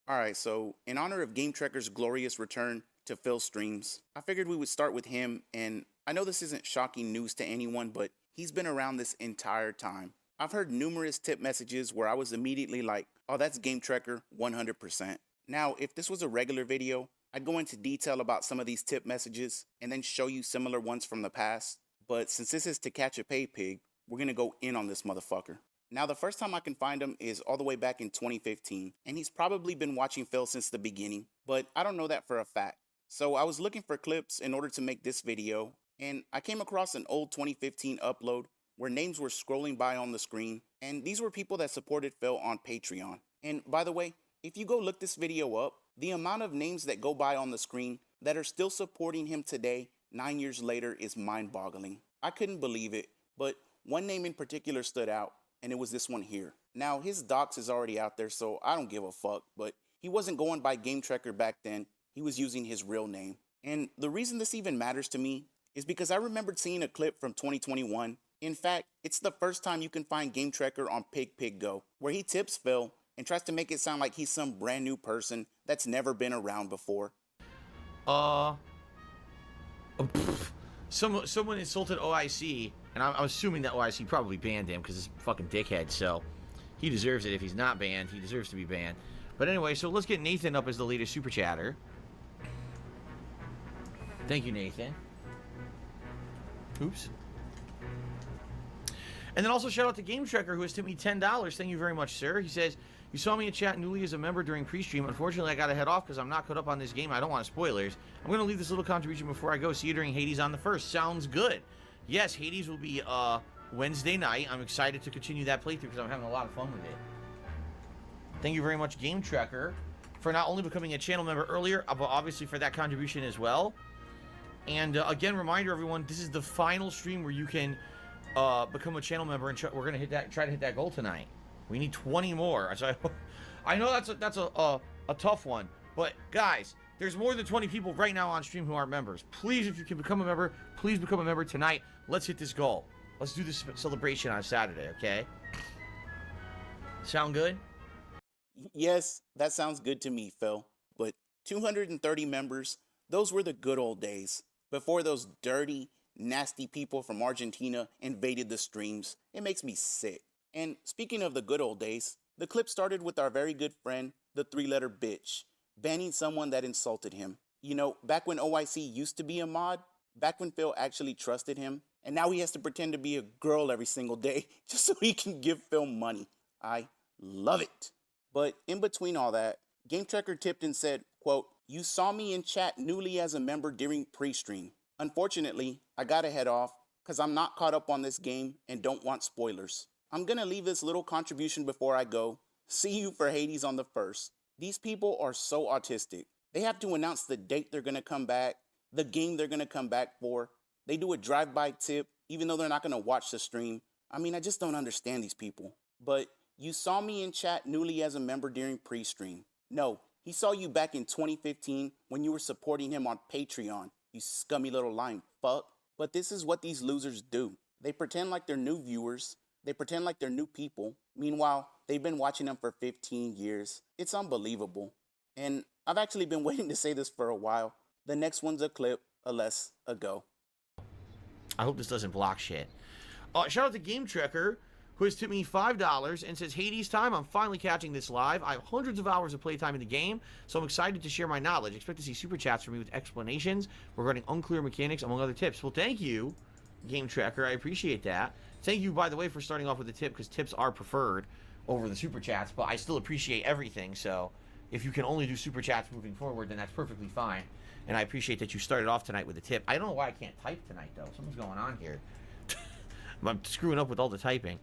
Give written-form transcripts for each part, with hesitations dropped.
Alright, so in honor of Gametrekker's glorious return to Phil's streams, I figured we would start with him, and I know this isn't shocking news to anyone, but he's been around this entire time. I've heard numerous tip messages where I was immediately like, oh, that's Gametrekker 100%. Now, if this was a regular video, I'd go into detail about some of these tip messages and then show you similar ones from the past, but since this is to catch a Paypig, we're gonna go in on this motherfucker. Now, the first time I can find him is all the way back in 2015, and he's probably been watching Phil since the beginning, but I don't know that for a fact. So I was looking for clips in order to make this video, and I came across an old 2015 upload where names were scrolling by on the screen, and these were people that supported Phil on Patreon. And by the way, if you go look this video up, the amount of names that go by on the screen that are still supporting him today, 9 years later, is mind-boggling. I couldn't believe it, but one name in particular stood out, and it was this one here. Now, his docs is already out there, so I don't give a fuck, but he wasn't going by Gametrekker back then. He was using his real name. And the reason this even matters to me is because I remembered seeing a clip from 2021. In fact, it's the first time you can find Gametrekker on pigpiggo, where he tips Phil and tries to make it sound like he's some brand new person that's never been around before. Someone insulted OIC, and I'm assuming that OIC probably banned him because he's a fucking dickhead, so he deserves it. If he's not banned, he deserves to be banned. But anyway, so let's get Nathan up as the latest super chatter. Thank you, Nathan. Oops. And then also shout out to Gametrekker, who has tipped me $10. Thank you very much, sir. He says, you saw me in chat newly as a member during pre-stream. Unfortunately, I got to head off because I'm not caught up on this game. I don't want spoilers. I'm going to leave this little contribution before I go. See you during Hades on the 1st. Sounds good. Yes, Hades will be Wednesday night. I'm excited to continue that playthrough because I'm having a lot of fun with it. Thank you very much, Gametrekker, for not only becoming a channel member earlier, but obviously for that contribution as well. And again, reminder, everyone, this is the final stream where you can become a channel member, and we're gonna try to hit that goal tonight. We need 20 more. So I know that's a tough one, but guys, there's more than 20 people right now on stream who are members. Please, if you can become a member, please become a member tonight. Let's hit this goal. Let's do this celebration on Saturday, okay? Sound good? Yes, that sounds good to me, Phil. But 230 members, those were the good old days. Before those dirty, nasty people from Argentina invaded the streams. It makes me sick. And speaking of the good old days, the clip started with our very good friend, the three-letter bitch, banning someone that insulted him. You know, back when OIC used to be a mod, back when Phil actually trusted him, and now he has to pretend to be a girl every single day just so he can give Phil money. I love it. But in between all that, Gametrekker tipped and said, quote, you saw me in chat newly as a member during pre-stream. Unfortunately, I gotta head off because I'm not caught up on this game and don't want spoilers. I'm gonna leave this little contribution before I go. See you for Hades on the 1st. These people are so autistic. They have to announce the date they're gonna come back, the game they're gonna come back for. They do a drive-by tip, even though they're not gonna watch the stream. I mean, I just don't understand these people. But you saw me in chat newly as a member during pre-stream. No, he saw you back in 2015 when you were supporting him on Patreon, you scummy little lying fuck. But this is what these losers do. They pretend like they're new viewers. They pretend like they're new people. Meanwhile, they've been watching them for 15 years. It's unbelievable. And I've actually been waiting to say this for a while. The next one's a clip, a less, a go. I hope this doesn't block shit. Shout out to Gametrekker, who has tipped me $5 and says, Hades time, I'm finally catching this live. I have hundreds of hours of playtime in the game, so I'm excited to share my knowledge. Expect to see super chats from me with explanations regarding unclear mechanics, among other tips. Well, thank you, Gametrekker. I appreciate that. Thank you, by the way, for starting off with a tip, because tips are preferred over the super chats, but I still appreciate everything, so if you can only do super chats moving forward, then that's perfectly fine. And I appreciate that you started off tonight with a tip. I don't know why I can't type tonight, though. Something's going on here. I'm screwing up with all the typing.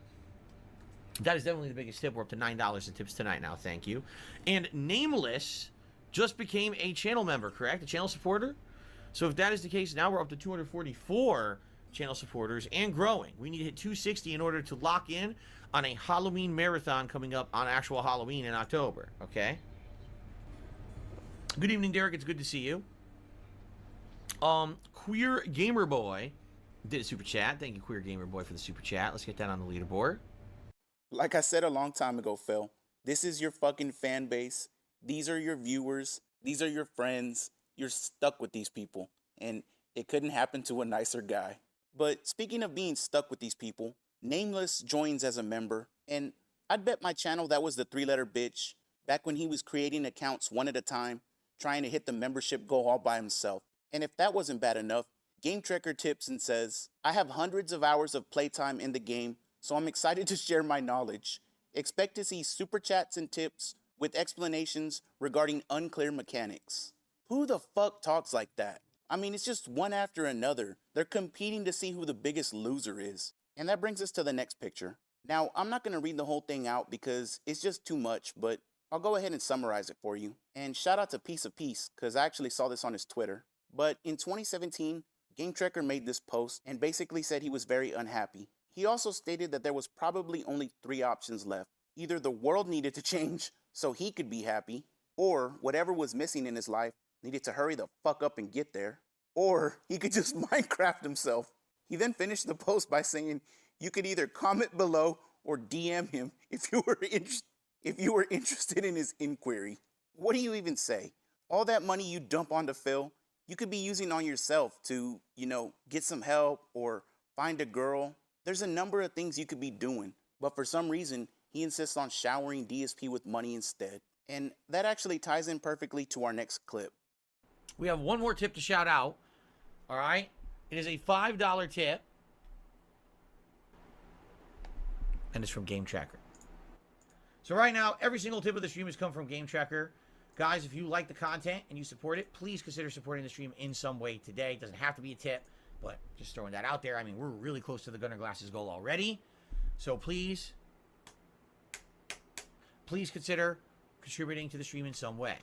That is definitely the biggest tip. We're up to $9 in tips tonight now. Thank you. And Nameless just became a channel member, correct? A channel supporter? So if that is the case, now we're up to 244 channel supporters and growing. We need to hit 260 in order to lock in on a Halloween marathon coming up on actual Halloween in October. Okay? Good evening, Derek. It's good to see you. Queer Gamer Boy did a super chat. Thank you, Queer Gamer Boy, for the super chat. Let's get that on the leaderboard. Like I said a long time ago, Phil, this is your fucking fan base. These are your viewers. These are your friends. You're stuck with these people. And it couldn't happen to a nicer guy. But speaking of being stuck with these people, Nameless joins as a member. And I'd bet my channel that was the 3-letter bitch back when he was creating accounts one at a time, trying to hit the membership goal all by himself. And if that wasn't bad enough, Gametrekker tips and says, I have hundreds of hours of playtime in the game, so I'm excited to share my knowledge. Expect to see super chats and tips with explanations regarding unclear mechanics. Who the fuck talks like that? I mean, it's just one after another. They're competing to see who the biggest loser is. And that brings us to the next picture. Now, I'm not going to read the whole thing out because it's just too much, but I'll go ahead and summarize it for you. And shout out to Piece of Peace, because I actually saw this on his Twitter. But in 2017, Gametrekker made this post and basically said he was very unhappy. He also stated that there was probably only 3 options left. Either the world needed to change so he could be happy, or whatever was missing in his life needed to hurry the fuck up and get there, or he could just Minecraft himself. He then finished the post by saying, you could either comment below or DM him if you were interested in his inquiry. What do you even say? All that money you dump onto Phil, you could be using on yourself to, get some help or find a girl. There's a number of things you could be doing, but for some reason, he insists on showering DSP with money instead. And that actually ties in perfectly to our next clip. We have one more tip to shout out. All right. It is a $5 tip. And it's from Gametracker. So right now, every single tip of the stream has come from Gametracker. Guys, if you like the content and you support it, please consider supporting the stream in some way today. It doesn't have to be a tip, but just throwing that out there. I mean, we're really close to the Gunner Glasses goal already. So please consider contributing to the stream in some way.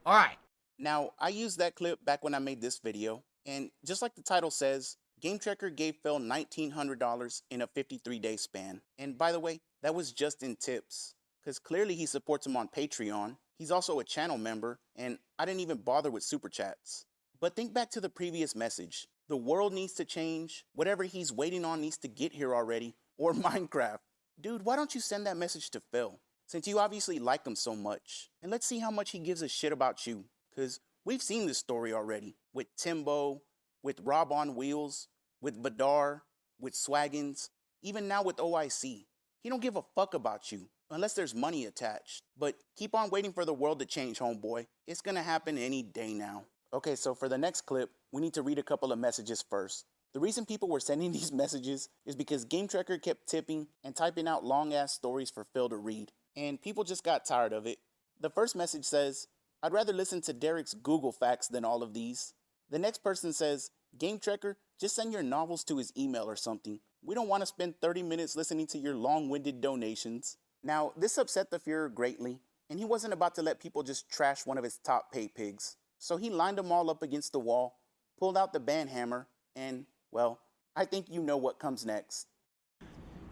All right. Now, I used that clip back when I made this video, and just like the title says, Gametrekker gave Phil $1,900 in a 53-day span. And by the way, that was just in tips, because clearly he supports him on Patreon. He's also a channel member, and I didn't even bother with super chats. But think back to the previous message. The world needs to change. Whatever he's waiting on needs to get here already. Or Minecraft. Dude, why don't you send that message to Phil? Since you obviously like him so much. And let's see how much he gives a shit about you. Because we've seen this story already. With Timbo, with Rob on Wheels, with Badar, with Swaggins, even now with OIC. He don't give a fuck about you. Unless there's money attached. But keep on waiting for the world to change, homeboy. It's gonna happen any day now. Okay, so for the next clip, we need to read a couple of messages first. The reason people were sending these messages is because Gametrekker kept tipping and typing out long-ass stories for Phil to read. And people just got tired of it. The first message says, I'd rather listen to Derek's Google facts than all of these. The next person says, Gametrekker, just send your novels to his email or something. We don't want to spend 30 minutes listening to your long-winded donations. Now, this upset the Führer greatly, and he wasn't about to let people just trash one of his top Paypigs. So he lined them all up against the wall, pulled out the band hammer, and, well, I think you know what comes next.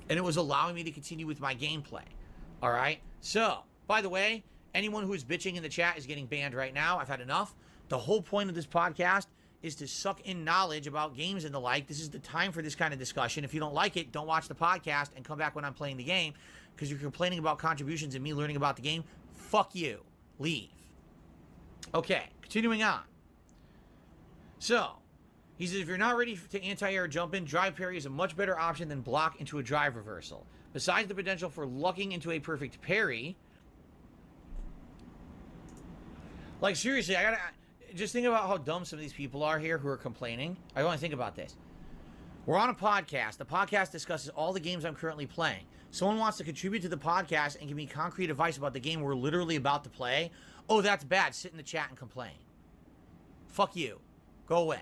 And it was allowing me to continue with my gameplay. All right? So, by the way, anyone who is bitching in the chat is getting banned right now. I've had enough. The whole point of this podcast is to suck in knowledge about games and the like. This is the time for this kind of discussion. If you don't like it, don't watch the podcast and come back when I'm playing the game. Because you're complaining about contributions and me learning about the game. Fuck you. Leave. Okay, continuing on. So, he says, if you're not ready to anti-air jump in, drive parry is a much better option than block into a drive reversal. Besides the potential for lucking into a perfect parry, like seriously, I gotta just think about how dumb some of these people are here who are complaining. I want to think about this. We're on a podcast. The podcast discusses all the games I'm currently playing. Someone wants to contribute to the podcast and give me concrete advice about the game we're literally about to play. Oh, that's bad. Sit in the chat and complain. Fuck you. Go away.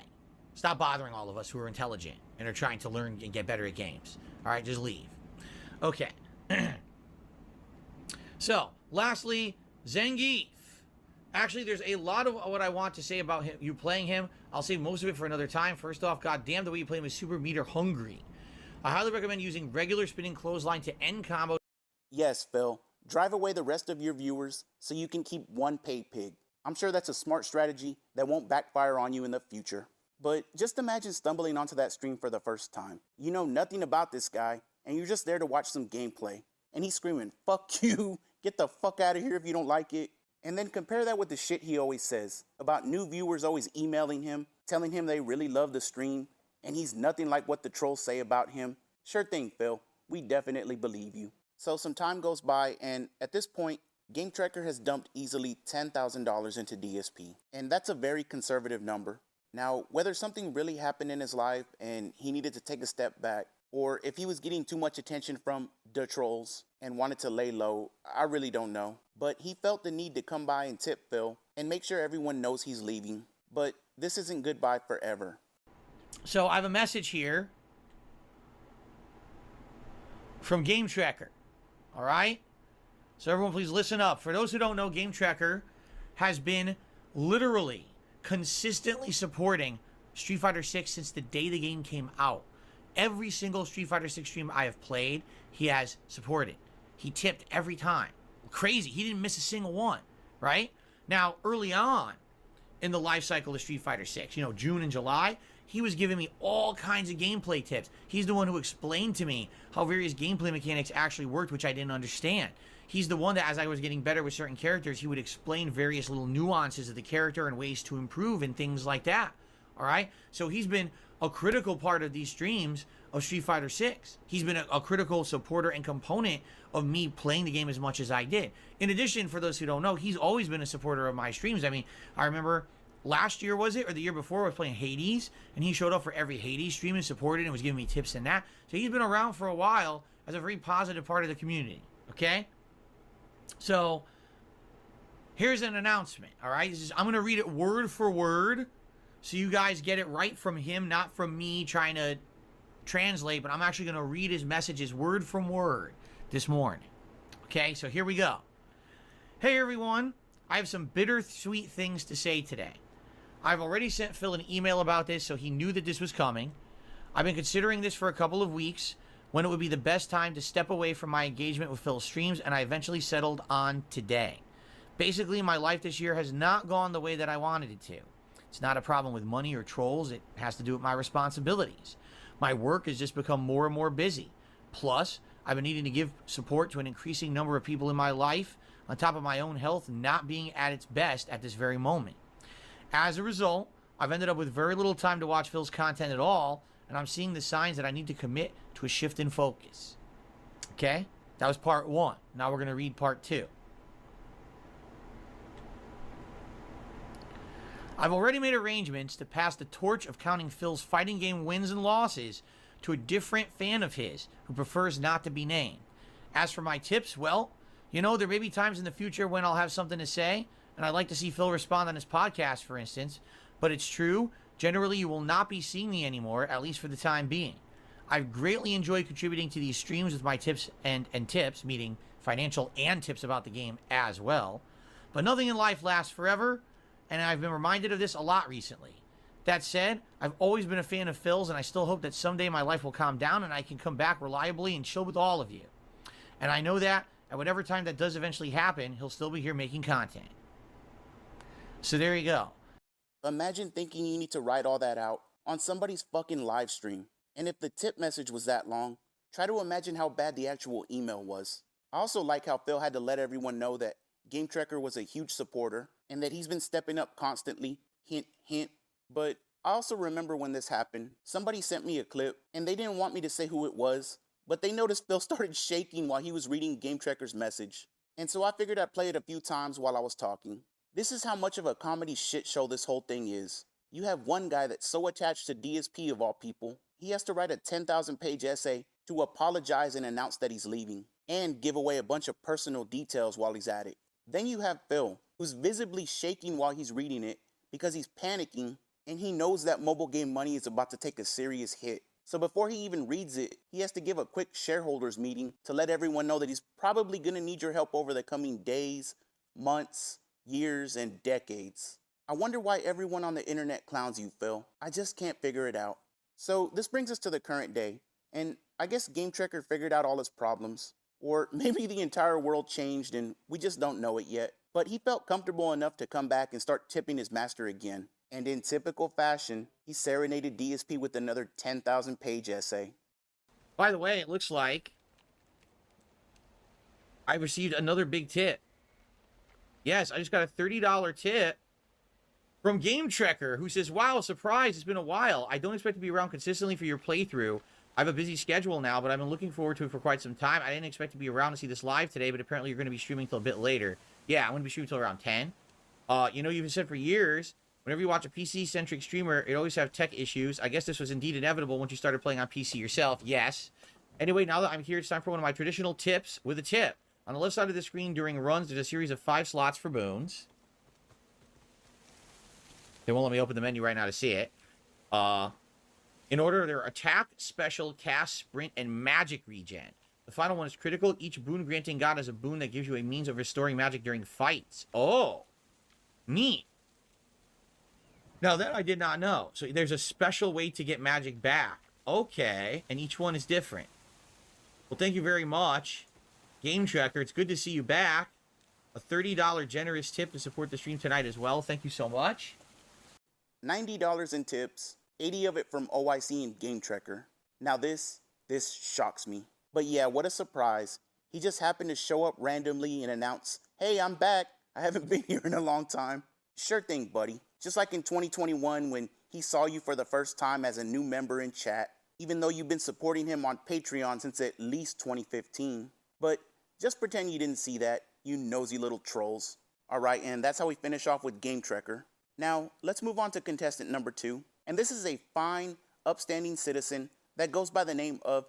Stop bothering all of us who are intelligent and are trying to learn and get better at games. All right, just leave. Okay. So, lastly, Zangief. Actually, there's a lot of what I want to say about him, you playing him. I'll save most of it for another time. First off, goddamn, the way you play him is super meter hungry. I highly recommend using regular spinning clothesline to end combos. Yes, Phil. Drive away the rest of your viewers so you can keep one Paypig. I'm sure that's a smart strategy that won't backfire on you in the future. But just imagine stumbling onto that stream for the first time. You know nothing about this guy, and you're just there to watch some gameplay. And he's screaming, fuck you, get the fuck out of here if you don't like it. And then compare that with the shit he always says about new viewers always emailing him, telling him they really love the stream, and he's nothing like what the trolls say about him. Sure thing, Phil. We definitely believe you. So some time goes by, and at this point, Gametracker has dumped easily $10,000 into DSP. And that's a very conservative number. Now, whether something really happened in his life and he needed to take a step back, or if he was getting too much attention from the trolls and wanted to lay low, I really don't know. But he felt the need to come by and tip Phil and make sure everyone knows he's leaving. But this isn't goodbye forever. So I have a message here from Gametracker. All right? So everyone please listen up. For those who don't know, Gametracker has been literally consistently supporting Street Fighter 6 since the day the game came out. Every single Street Fighter 6 stream I have played, he has supported. He tipped every time. Crazy. He didn't miss a single one, right? Now, early on in the life cycle of Street Fighter 6, you know, June and July, he was giving me all kinds of gameplay tips. He's the one who explained to me how various gameplay mechanics actually worked, which I didn't understand. He's the one that, as I was getting better with certain characters, he would explain various little nuances of the character and ways to improve and things like that. All right? So he's been a critical part of these streams of Street Fighter 6. He's been a critical supporter and component of me playing the game as much as I did. In addition, for those who don't know, he's always been a supporter of my streams. I mean, I remember last year, was it, or the year before, I was playing Hades, and he showed up for every Hades stream and supported and was giving me tips in that. So he's been around for a while as a very positive part of the community, okay? So here's an announcement, all right? I'm going to read it word for word so you guys get it right from him, not from me trying to translate, but I'm actually going to read his messages word from word this morning. Okay, so here we go. Hey, everyone. I have some bittersweet things to say today. I've already sent Phil an email about this, so he knew that this was coming. I've been considering this for a couple of weeks, when it would be the best time to step away from my engagement with Phil's streams, and I eventually settled on today. Basically, my life this year has not gone the way that I wanted it to. It's not a problem with money or trolls. It has to do with my responsibilities. My work has just become more and more busy. Plus, I've been needing to give support to an increasing number of people in my life, on top of my own health not being at its best at this very moment. As a result, I've ended up with very little time to watch Phil's content at all, and I'm seeing the signs that I need to commit to a shift in focus. Okay? That was part 1. Now we're going to read part 2. I've already made arrangements to pass the torch of counting Phil's fighting game wins and losses to a different fan of his who prefers not to be named. As for my tips, well, you know, there may be times in the future when I'll have something to say, and I'd like to see Phil respond on his podcast, for instance, but it's true, generally you will not be seeing me anymore, at least for the time being. I've greatly enjoyed contributing to these streams with my tips and tips, meaning financial and tips about the game as well, but nothing in life lasts forever, and I've been reminded of this a lot recently. That said, I've always been a fan of Phil's, and I still hope that someday my life will calm down and I can come back reliably and chill with all of you. And I know that at whatever time that does eventually happen, he'll still be here making content. So there you go. Imagine thinking you need to write all that out on somebody's fucking live stream. And if the tip message was that long, try to imagine how bad the actual email was. I also like how Phil had to let everyone know that Gametrekker was a huge supporter and that he's been stepping up constantly. Hint, hint. But I also remember when this happened, somebody sent me a clip and they didn't want me to say who it was, but they noticed Phil started shaking while he was reading Gametrekker's message. And so I figured I'd play it a few times while I was talking. This is how much of a comedy shit show this whole thing is. You have one guy that's so attached to DSP of all people, he has to write a 10,000 page essay to apologize and announce that he's leaving, and give away a bunch of personal details while he's at it. Then you have Phil, who's visibly shaking while he's reading it because he's panicking and he knows that mobile game money is about to take a serious hit. So before he even reads it, he has to give a quick shareholders meeting to let everyone know that he's probably going to need your help over the coming days, months, years, and decades. I wonder why everyone on the internet clowns you, Phil. I just can't figure it out. So this brings us to the current day, and I guess Gametrekker figured out all his problems. Or maybe the entire world changed and we just don't know it yet. But he felt comfortable enough to come back and start tipping his master again. And in typical fashion, he serenaded DSP with another 10,000 page essay. By the way, it looks like I received another big tip. Yes, I just got a $30 tip from Gametrekker, who says, wow, surprise, it's been a while. I don't expect to be around consistently for your playthrough. I have a busy schedule now, but I've been looking forward to it for quite some time. I didn't expect to be around to see this live today, but apparently you're going to be streaming till a bit later. Yeah, I'm going to be streaming till around 10. You know, you've said for years, whenever you watch a PC-centric streamer, it always have tech issues. I guess this was indeed inevitable once you started playing on PC yourself. Yes. Anyway, now that I'm here, it's time for one of my traditional tips with a tip. On the left side of the screen during runs, there's a series of 5 slots for boons. They won't let me open the menu right now to see it. In order, they're attack, special, cast, sprint, and magic regen. The final one is critical. Each boon granting god has a boon that gives you a means of restoring magic during fights. Oh, neat. Now that I did not know. So there's a special way to get magic back. Okay, and each one is different. Well, thank you very much, Gametracker. It's good to see you back. A $30 generous tip to support the stream tonight as well. Thank you so much. $90 in tips, 80 of it from OIC and Gametrekker. Now this shocks me. But yeah, what a surprise. He just happened to show up randomly and announce, hey, I'm back. I haven't been here in a long time. Sure thing, buddy. Just like in 2021 when he saw you for the first time as a new member in chat, even though you've been supporting him on Patreon since at least 2015. But just pretend you didn't see that, you nosy little trolls. Alright, and that's how we finish off with Gametrekker. Now, let's move on to contestant number 2. And this is a fine, upstanding citizen that goes by the name of